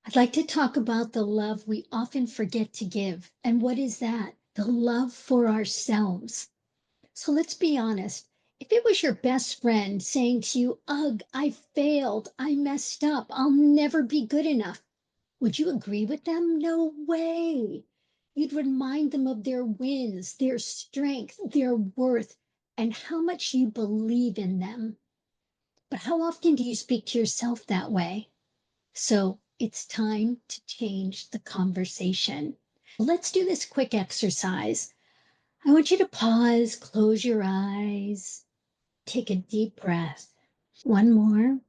I'd like to talk about the love we often forget to give. And what is that? The love for ourselves. So let's be honest. If it was your best friend saying to you, ugh, I failed, I messed up, I'll never be good enough, would you agree with them? No way. You'd remind them of their wins, their strength, their worth, and how much you believe in them. But how often do you speak to yourself that way? So it's time to change the conversation. Let's do this quick exercise. I want you to pause, close your eyes, take a deep breath. One more.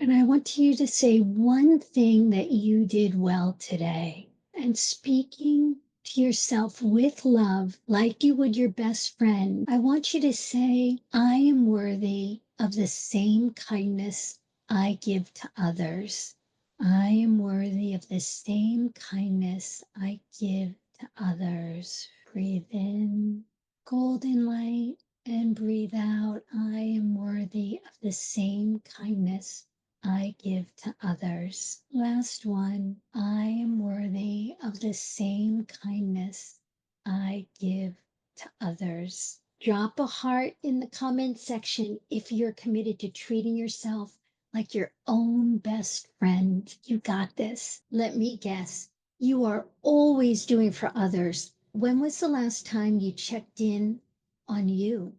And I want you to say one thing that you did well today. And speaking to yourself with love, like you would your best friend, I want you to say, I am worthy of the same kindness I give to others. I am worthy of the same kindness I give to others. Breathe in, golden light, and breathe out. I am worthy of the same kindness I give to others. Last one. I am worthy of the same kindness I give to others. Drop a heart in the comment section if you're committed to treating yourself like your own best friend. You got this. Let me guess. You are always doing for others. When was the last time you checked in on you?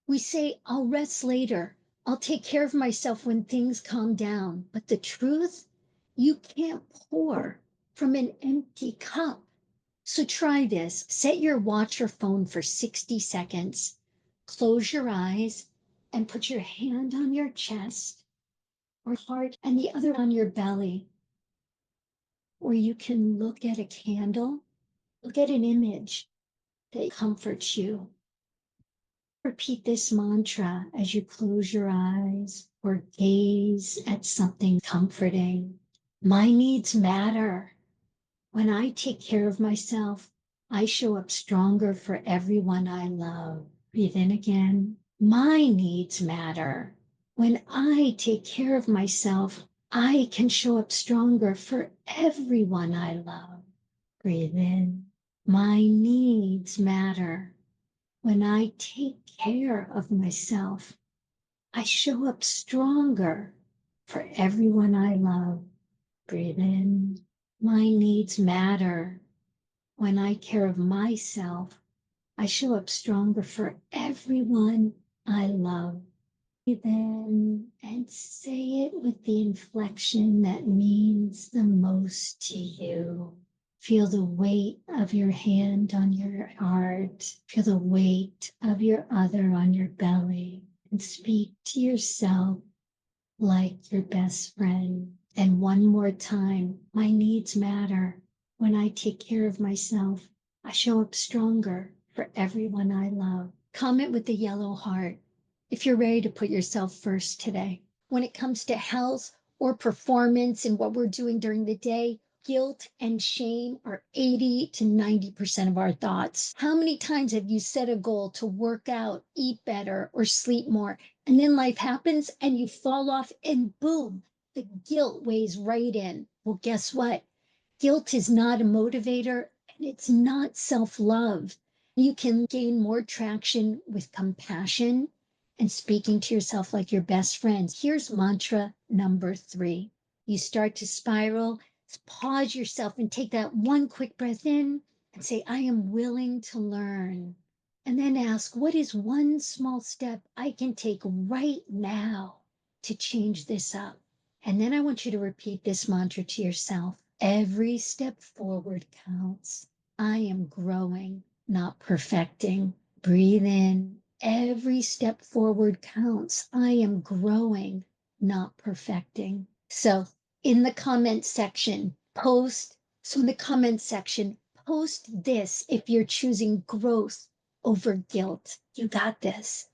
We say, I'll rest later. I'll take care of myself when things calm down. But the truth, you can't pour from an empty cup. So try this. Set your watch or phone for 60 seconds. Close your eyes and put your hand on your chest or heart and the other on your belly. Or you can look at a candle, look at an image that comforts you. Repeat this mantra as you close your eyes or gaze at something comforting. My needs matter. When I take care of myself, I show up stronger for everyone I love. Breathe in again. My needs matter. When I take care of myself, I can show up stronger for everyone I love. Breathe in. My needs matter. When I take care of myself, I show up stronger for everyone I love. Breathe in. My needs matter. When I care of myself, I show up stronger for everyone I love. Breathe in and say it with the inflection that means the most to you. Feel the weight of your hand on your heart. Feel the weight of your other on your belly. And speak to yourself like your best friend. And one more time, my needs matter. When I take care of myself, I show up stronger for everyone I love. Comment with the yellow heart if you're ready to put yourself first today. When it comes to health or performance and what we're doing during the day, guilt and shame are 80 to 90% of our thoughts. How many times have you set a goal to work out, eat better, or sleep more? And then life happens and you fall off, and boom, the guilt weighs right in. Well, guess what? Guilt is not a motivator and it's not self love. You can gain more traction with compassion and speaking to yourself like your best friend. Here's mantra number 3. You start to spiral, pause yourself and take that one quick breath in and say, I am willing to learn. And then ask, what is one small step I can take right now to change this up? And then I want you to repeat this mantra to yourself. Every step forward counts. I am growing, not perfecting. Breathe in. Every step forward counts. I am growing, not perfecting. So in the comment section, post this if you're choosing growth over guilt. You got this.